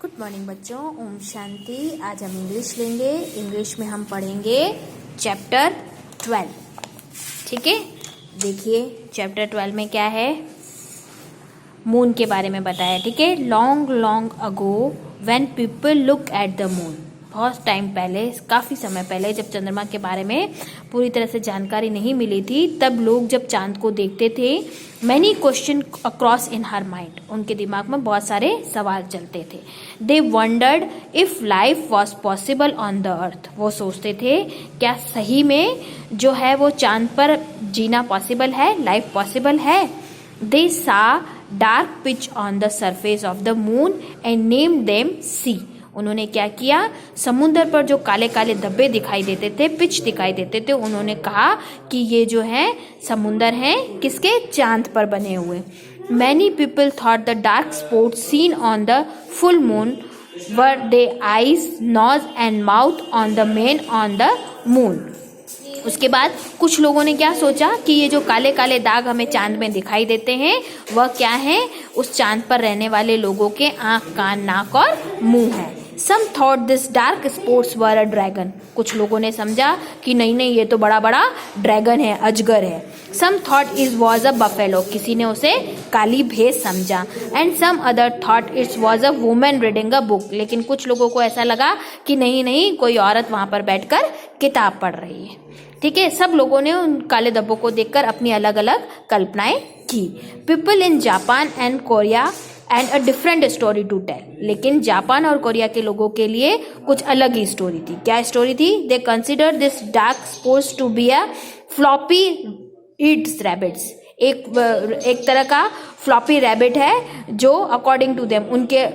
Good morning बच्चों, ओम शांति। आज हम इंग्लिश लेंगे। इंग्लिश में हम पढ़ेंगे चैप्टर 12। ठीक है, देखिए चैप्टर 12 में क्या है, मून के बारे में बताया। ठीक है, long long ago when people look at the moon. बहुत टाइम पहले, काफ़ी समय पहले, जब चंद्रमा के बारे में पूरी तरह से जानकारी नहीं मिली थी, तब लोग जब चांद को देखते थे, many question across in her mind, उनके दिमाग में बहुत सारे सवाल चलते थे। They wondered if life was possible on the earth. वो सोचते थे क्या सही में जो है वो चांद पर जीना पॉसिबल है, लाइफ पॉसिबल है। They saw dark patch on the surface of the moon and name them sea. उन्होंने क्या किया, समुद्र पर जो काले काले धब्बे दिखाई देते थे, पिच दिखाई देते थे, उन्होंने कहा कि ये जो है समुद्र हैं किसके, चांद पर बने हुए। Many people thought the dark spot seen on the full moon were they eyes, nose and mouth on the man on the moon. उसके बाद कुछ लोगों ने क्या सोचा कि ये जो काले काले दाग हमें चांद में दिखाई देते हैं वह क्या है, उस चांद पर रहने वाले लोगों के आंख, कान, नाक और मुंह है। Some thought this dark spots were a dragon. कुछ लोगों ने समझा कि नहीं नहीं ये तो बड़ा बड़ा ड्रैगन है, अजगर है। Some thought it was a buffalo. किसी ने उसे काली भैंस समझा। And some other thought it was a woman reading a book. लेकिन कुछ लोगों को ऐसा लगा कि नहीं नहीं कोई औरत वहां पर बैठकर किताब पढ़ रही है। ठीक है, सब लोगों ने उन काले धब्बों को देखकर अपनी अलग अलग कल्पनाएं की। People in Japan and Korea and a different story to tell. लेकिन जापान और कोरिया के लोगों के लिए कुछ अलग ही स्टोरी थी। क्या स्टोरी थी? They consider this dark spots to be a floppy ईट्स रैबिट्स। एक तरह का फ्लॉपी रैबिट है जो अकॉर्डिंग टू देम, उनके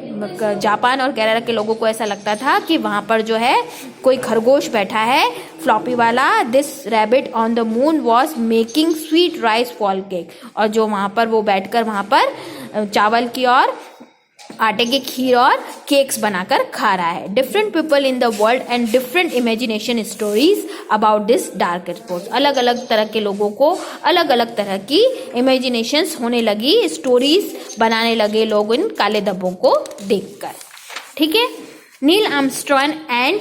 जापान और केरला के लोगों को ऐसा लगता था कि वहां पर जो है कोई खरगोश बैठा है फ्लॉपी वाला। This rabbit on the moon was making sweet rice fall cake. और जो वहां पर वो बैठकर वहां पर चावल की और आटे की खीर और केक्स बनाकर खा रहा है। Different people in the world and different imagination stories about this dark sports. अलग अलग तरह के लोगों को अलग अलग तरह की इमेजिनेशंस होने लगी, स्टोरीज बनाने लगे लोग इन काले धब्बों को देखकर। ठीक है, Neil Armstrong and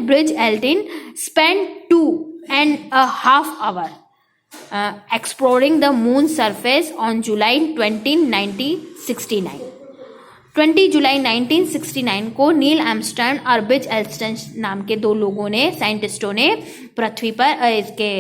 Buzz Aldrin spend 2.5 hours exploring the moon surface on July 20, 1969। 20 जुलाई 1969 को नील आर्मस्ट्रॉन्ग और ब्रिज एल्टन नाम के दो लोगों ने, साइंटिस्टों ने पृथ्वी पर इसके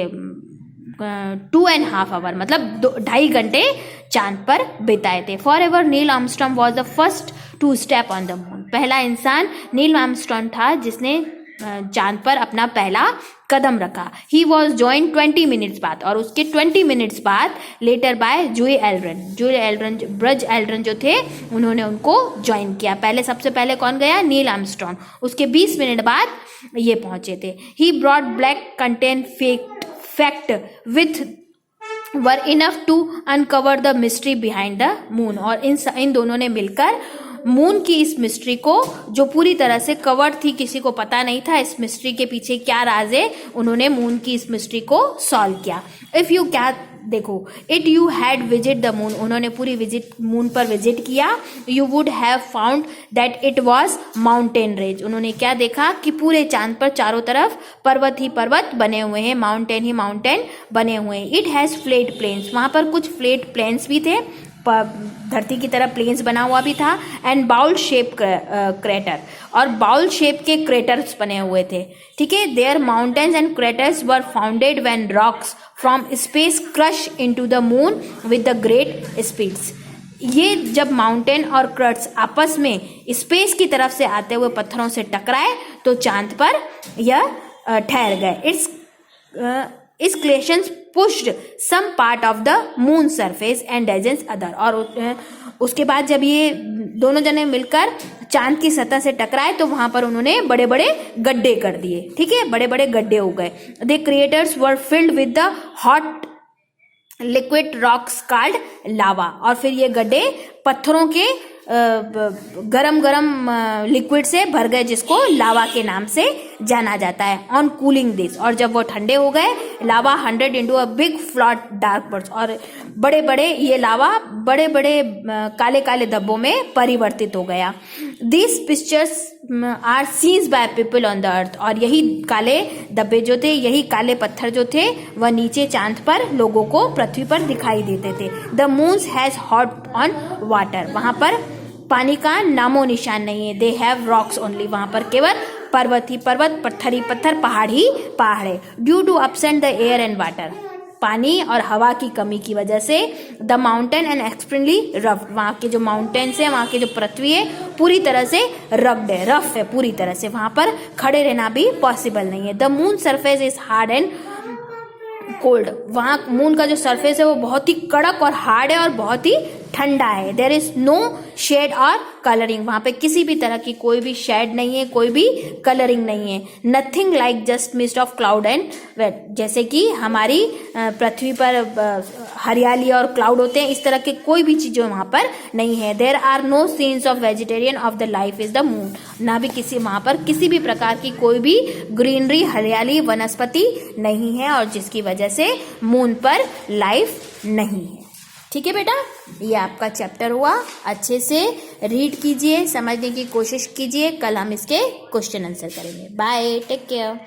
2.5 hours मतलब 2.5 घंटे चांद पर बिताए थे। Forever Neil Armstrong was the first to step on the moon. पहला इंसान नील आर्मस्ट्रॉन्ग था जिसने चांद पर अपना पहला कदम रखा। ही वॉज ज्वाइन 20 मिनट्स बाद, और उसके 20 मिनट्स बाद लेटर बाय जूली एल्ड्रन, ब्रज एल्ड्रन जो थे उन्होंने उनको ज्वाइन किया। पहले सबसे पहले कौन गया? Neil Armstrong. उसके 20 मिनट बाद ये पहुंचे थे। He brought back content fact with were enough to uncover the mystery behind the moon. और इन दोनों ने मिलकर मून की इस मिस्ट्री को, जो पूरी तरह से कवर्ड थी, किसी को पता नहीं था इस मिस्ट्री के पीछे क्या राज है, उन्होंने मून की इस मिस्ट्री को सॉल्व किया। इफ यू क्या देखो, it you had visit the moon, उन्होंने पूरी मून पर विजिट किया। You would have found that it was mountain range. उन्होंने क्या देखा कि पूरे चांद पर चारों तरफ पर्वत ही पर्वत बने हुए हैं, माउंटेन ही माउंटेन बने हुए हैं। इट हैज फ्लैट प्लेन्स, वहां पर कुछ फ्लैट प्लेन्स भी थे, धरती की तरह प्लेन्स बना हुआ भी था। एंड बाउल शेप क्रेटर, और बाउल शेप के क्रेटर्स बने हुए थे। ठीक है, there mountains and craters were founded when rocks from space crash into the moon with the great speeds. ये जब माउंटेन और क्रट्स आपस में स्पेस की तरफ से आते हुए पत्थरों से टकराए तो चांद पर यह ठहर गए। इस clashes pushed some part of the moon surface and dozens other. और उसके बाद जब ये दोनों जने मिलकर चांद की सतह से टकराए तो वहां पर उन्होंने बड़े बड़े गड्ढे कर दिए। ठीक है, बड़े बड़े गड्ढे हो गए। The craters were filled with the hot liquid rocks called lava. और फिर ये गड्ढे पत्थरों के गरम गरम लिक्विड से भर गए जिसको लावा के नाम से जाना जाता है। ऑन कूलिंग दिस, और जब वो ठंडे हो गए lava 100 into a big flat dark beds, और बड़े बड़े ये लावा बड़े बड़े काले काले धब्बों में परिवर्तित हो गया। This pictures are seen by people on the earth, और यही काले धब्बे जो थे, यही काले पत्थर जो थे वह नीचे चांद पर लोगों को पृथ्वी पर दिखाई देते थे। The moons has hot on water, वहां पर पानी का नामो निशान नहीं है। दे हैव रॉक्स ओनली, वहां पर केवल पर्वत ही पर्वत, पत्थर ही पत्थर, पहाड़ ही पहाड़ है। Due to absent the air and water, पानी और हवा की कमी की वजह से the mountain and extremely rough, वहाँ के जो माउंटेन्स है, वहाँ की जो पृथ्वी है पूरी तरह से रफ्ड है, रफ है पूरी तरह से, वहाँ पर खड़े रहना भी पॉसिबल नहीं है। The moon surface is hard and cold, वहाँ मून का जो सरफेस है वो बहुत ही कड़क और हार्ड है और बहुत ही ठंडा है। देयर इज नो शेड और कलरिंग, वहाँ पे किसी भी तरह की कोई भी शेड नहीं है, कोई भी कलरिंग नहीं है। Nothing like just mist of cloud and wet, जैसे कि हमारी पृथ्वी पर हरियाली और क्लाउड होते हैं, इस तरह के कोई भी चीज़ें वहाँ पर नहीं है। There are no signs of vegetarian of the life is the moon, ना भी किसी वहाँ पर किसी भी प्रकार की कोई भी ग्रीनरी हरियाली वनस्पति नहीं है, और जिसकी वजह से मून पर लाइफ नहीं है। ठीक है बेटा, ये आपका चैप्टर हुआ। अच्छे से रीड कीजिए, समझने की कोशिश कीजिए। कल हम इसके क्वेश्चन आंसर करेंगे। Bye, take care.